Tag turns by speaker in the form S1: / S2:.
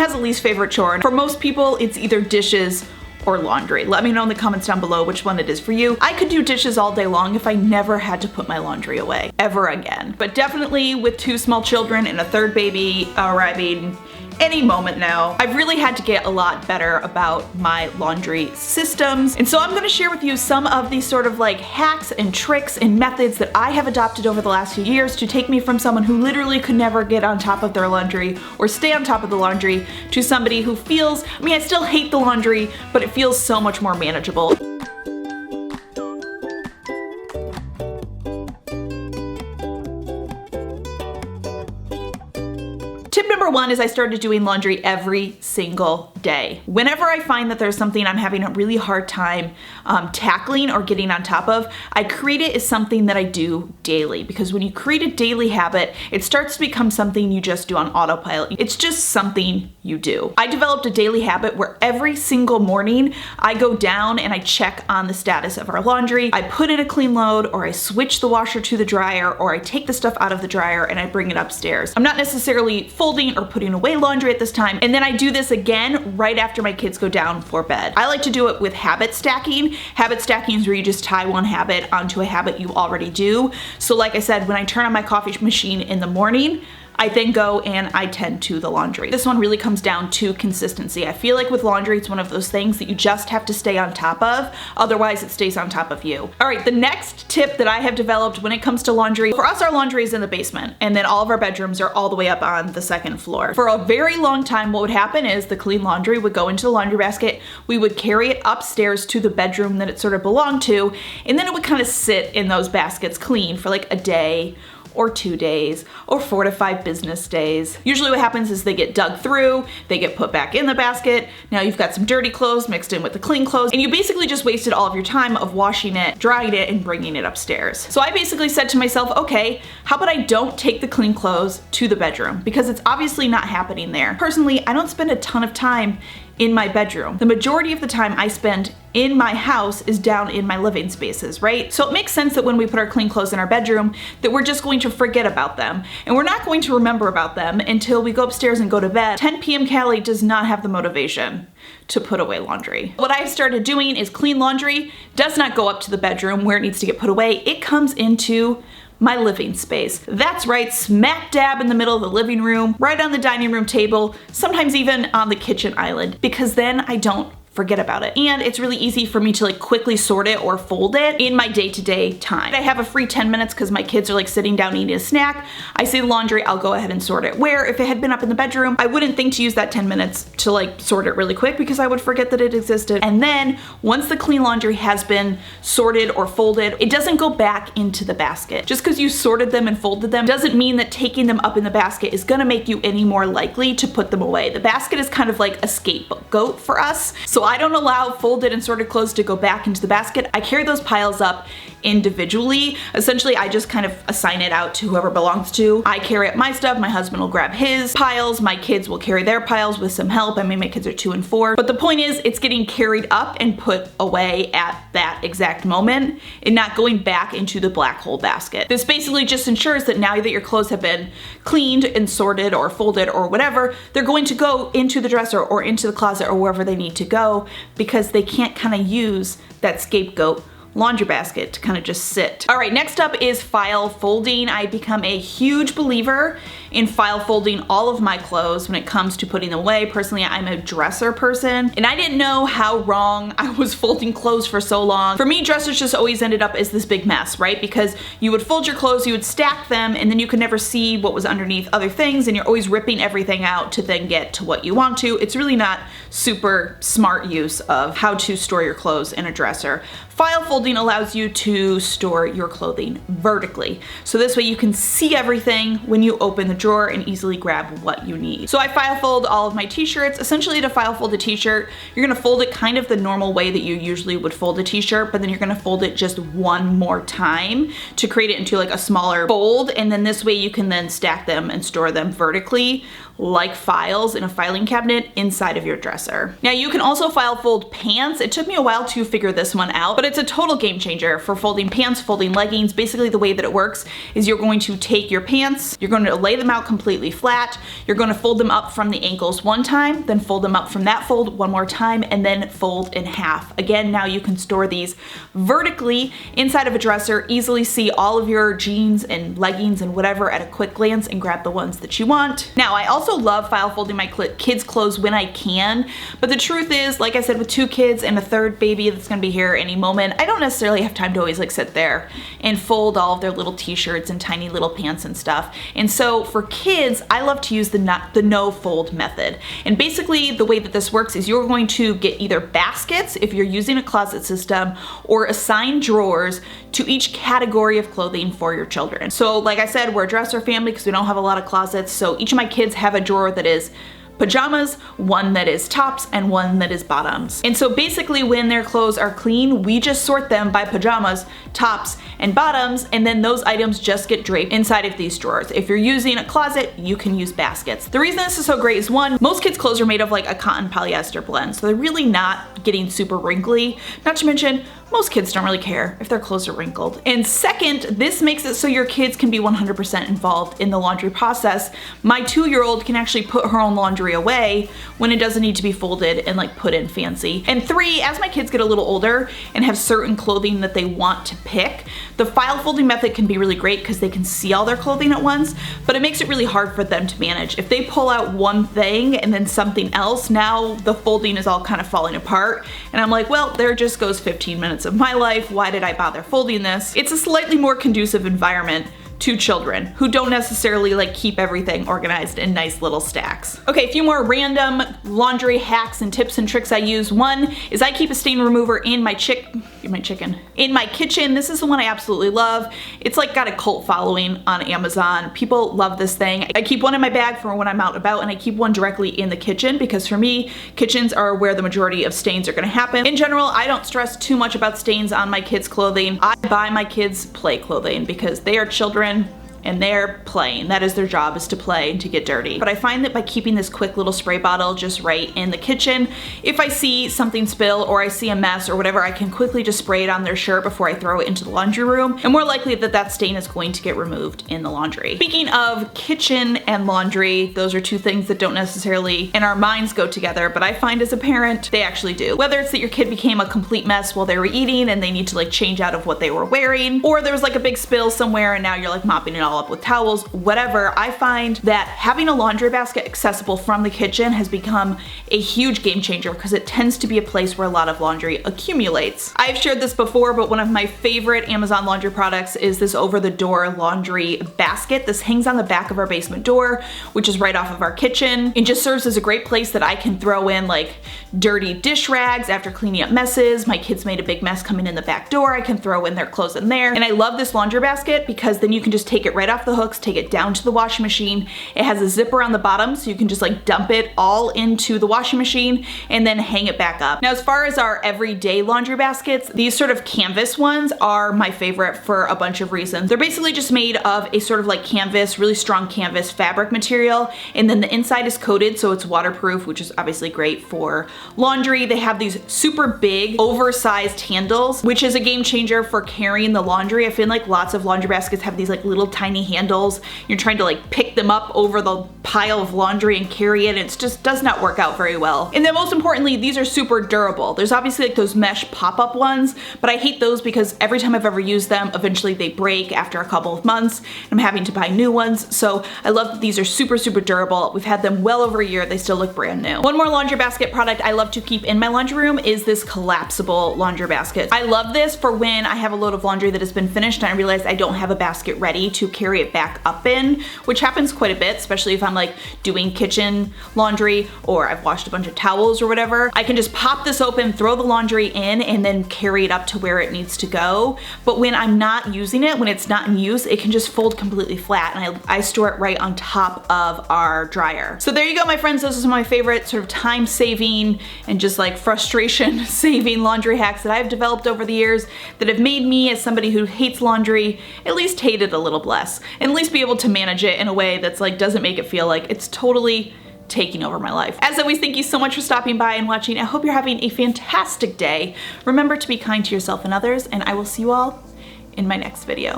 S1: has a least favorite chore? And for most people, it's either dishes or laundry. Let me know in the comments down below which one it is for you. I could do dishes all day long if I never had to put my laundry away ever again. But definitely with 2 small children and a 3rd baby arriving any moment now, I've really had to get a lot better about my laundry systems. And so I'm gonna share with you some of these sort of like hacks and tricks and methods that I have adopted over the last few years to take me from someone who literally could never get on top of their laundry or stay on top of the laundry to somebody who feels, I mean, I still hate the laundry, but it feels so much more manageable. Tip number 1 is I started doing laundry every single day. Whenever I find that there's something I'm having a really hard time tackling or getting on top of, I create it as something that I do daily, because when you create a daily habit, it starts to become something you just do on autopilot. It's just something you do. I developed a daily habit where every single morning I go down and I check on the status of our laundry. I put in a clean load, or I switch the washer to the dryer, or I take the stuff out of the dryer and I bring it upstairs. I'm not necessarily folding or putting away laundry at this time, and then I do this again right after my kids go down for bed. I like to do it with habit stacking. Habit stacking is where you just tie one habit onto a habit you already do. So like I said, when I turn on my coffee machine in the morning, I then go and I tend to the laundry. This one really comes down to consistency. I feel like with laundry, it's one of those things that you just have to stay on top of, otherwise it stays on top of you. All right, the next tip that I have developed when it comes to laundry, for us, our laundry is in the basement, and then all of our bedrooms are all the way up on the 2nd floor. For a very long time, what would happen is the clean laundry would go into the laundry basket, we would carry it upstairs to the bedroom that it sort of belonged to, and then it would kind of sit in those baskets clean for like a day or 2 days or 4 to 5 business days. Usually what happens is they get dug through, they get put back in the basket. Now you've got some dirty clothes mixed in with the clean clothes, and you basically just wasted all of your time of washing it, drying it, and bringing it upstairs. So I basically said to myself, okay, how about I don't take the clean clothes to the bedroom, because it's obviously not happening there. Personally, I don't spend a ton of time in my bedroom. The majority of the time I spend in my house is down in my living spaces, right? So it makes sense that when we put our clean clothes in our bedroom, that we're just going to forget about them. And we're not going to remember about them until we go upstairs and go to bed. 10 p.m. Kallie does not have the motivation to put away laundry. What I've started doing is clean laundry does not go up to the bedroom where it needs to get put away. It comes into my living space. That's right, smack dab in the middle of the living room, right on the dining room table, sometimes even on the kitchen island, because then I don't forget about it. And it's really easy for me to like quickly sort it or fold it in my day-to-day time. I have a free 10 minutes because my kids are like sitting down eating a snack. I see the laundry, I'll go ahead and sort it. Where if it had been up in the bedroom, I wouldn't think to use that 10 minutes to like sort it really quick, because I would forget that it existed. And then once the clean laundry has been sorted or folded, it doesn't go back into the basket. Just because you sorted them and folded them doesn't mean that taking them up in the basket is gonna make you any more likely to put them away. The basket is kind of like a scapegoat for us. So I don't allow folded and sorted clothes to go back into the basket. I carry those piles up individually. Essentially, I just kind of assign it out to whoever belongs to. I carry up my stuff, my husband will grab his piles, my kids will carry their piles with some help. I mean, my kids are 2 and 4. But the point is, it's getting carried up and put away at that exact moment and not going back into the black hole basket. This basically just ensures that now that your clothes have been cleaned and sorted or folded or whatever, they're going to go into the dresser or into the closet or wherever they need to go, because they can't kind of use that scapegoat laundry basket to kind of just sit. All right, next up is file folding. I've become a huge believer in file folding all of my clothes when it comes to putting them away. Personally, I'm a dresser person, and I didn't know how wrong I was folding clothes for so long. For me, dressers just always ended up as this big mess, right? Because you would fold your clothes, you would stack them, and then you could never see what was underneath other things, and you're always ripping everything out to then get to what you want to. It's really not super smart use of how to store your clothes in a dresser. File folding allows you to store your clothing vertically. So this way you can see everything when you open the drawer and easily grab what you need. So I file fold all of my t-shirts. Essentially, to file fold a t-shirt, you're gonna fold it kind of the normal way that you usually would fold a t-shirt, but then you're gonna fold it just one more time to create it into like a smaller fold. And then this way you can then stack them and store them vertically like files in a filing cabinet inside of your dresser. Now you can also file fold pants. It took me a while to figure this one out, but it's a total game changer for folding pants, folding leggings. Basically the way that it works is you're going to take your pants, you're going to lay them out completely flat, you're going to fold them up from the ankles one time, then fold them up from that fold one more time, and then fold in half. Again, now you can store these vertically inside of a dresser, easily see all of your jeans and leggings and whatever at a quick glance and grab the ones that you want. Now I also love file folding my kids' clothes when I can, but the truth is, like I said, with 2 kids and a 3rd baby that's gonna be here any moment, I don't necessarily have time to always like sit there and fold all of their little t-shirts and tiny little pants and stuff. And so for kids, I love to use the no fold method. And basically the way that this works is you're going to get either baskets if you're using a closet system, or assign drawers to each category of clothing for your children. So like I said, we're a dresser family because we don't have a lot of closets, so each of my kids have a drawer that is pajamas, one that is tops, and one that is bottoms. And so basically when their clothes are clean, we just sort them by pajamas, tops, and bottoms, and then those items just get draped inside of these drawers. If you're using a closet, you can use baskets. The reason this is so great is, one, most kids' clothes are made of like a cotton polyester blend, so they're really not getting super wrinkly. Not to mention, most kids don't really care if their clothes are wrinkled. And second, this makes it so your kids can be 100% involved in the laundry process. My 2-year-old can actually put her own laundry away when it doesn't need to be folded and like put in fancy. And 3, as my kids get a little older and have certain clothing that they want to pick, the file folding method can be really great because they can see all their clothing at once, but it makes it really hard for them to manage. If they pull out one thing and then something else, now the folding is all kind of falling apart. And I'm like, well, there just goes 15 minutes of my life. Why did I bother folding this? It's a slightly more conducive environment to children who don't necessarily like keep everything organized in nice little stacks. Okay, a few more random laundry hacks and tips and tricks I use. One is I keep a stain remover in my kitchen. This is the one I absolutely love. It's like got a cult following on Amazon. People love this thing. I keep one in my bag for when I'm out and about, and I keep one directly in the kitchen because for me, kitchens are where the majority of stains are gonna happen. In general, I don't stress too much about stains on my kids' clothing. I buy my kids play clothing because they are children and they're playing. That is their job, is to play and to get dirty. But I find that by keeping this quick little spray bottle just right in the kitchen, if I see something spill or I see a mess or whatever, I can quickly just spray it on their shirt before I throw it into the laundry room, and more likely that that stain is going to get removed in the laundry. Speaking of kitchen and laundry, those are two things that don't necessarily in our minds go together, but I find as a parent, they actually do. Whether it's that your kid became a complete mess while they were eating and they need to like change out of what they were wearing, or there was like a big spill somewhere and now you're like mopping it all up with towels, whatever, I find that having a laundry basket accessible from the kitchen has become a huge game changer because it tends to be a place where a lot of laundry accumulates. I've shared this before, but one of my favorite Amazon laundry products is this over-the-door laundry basket. This hangs on the back of our basement door, which is right off of our kitchen. It just serves as a great place that I can throw in like dirty dish rags after cleaning up messes. My kids made a big mess coming in the back door. I can throw in their clothes in there. And I love this laundry basket because then you can just take it right off the hooks, take it down to the washing machine. It has a zipper on the bottom so you can just like dump it all into the washing machine and then hang it back up. Now, as far as our everyday laundry baskets, these sort of canvas ones are my favorite for a bunch of reasons. They're basically just made of a sort of like canvas, really strong canvas fabric material, and then the inside is coated so it's waterproof, which is obviously great for laundry. They have these super big oversized handles, which is a game changer for carrying the laundry. I feel like lots of laundry baskets have these like little tiny handles. You're trying to like pick them up over the pile of laundry and carry it. It just does not work out very well. And then most importantly, these are super durable. There's obviously like those mesh pop-up ones, but I hate those because every time I've ever used them, eventually they break after a couple of months and I'm having to buy new ones. So I love that these are super, super durable. We've had them well over a year. They still look brand new. One more laundry basket product I love to keep in my laundry room is this collapsible laundry basket. I love this for when I have a load of laundry that has been finished and I realize I don't have a basket ready to carry it back up in, which happens quite a bit, especially if I'm like doing kitchen laundry or I've washed a bunch of towels or whatever. I can just pop this open, throw the laundry in, and then carry it up to where it needs to go. But when I'm not using it, when it's not in use, it can just fold completely flat, and I store it right on top of our dryer. So there you go, my friends. Those are some of my favorite sort of time-saving and just like frustration-saving laundry hacks that I've developed over the years that have made me, as somebody who hates laundry, at least hate it a little less. less, and at least be able to manage it in a way that's like doesn't make it feel like it's totally taking over my life. As always, thank you so much for stopping by and watching. I hope you're having a fantastic day. Remember to be kind to yourself and others, and I will see you all in my next video.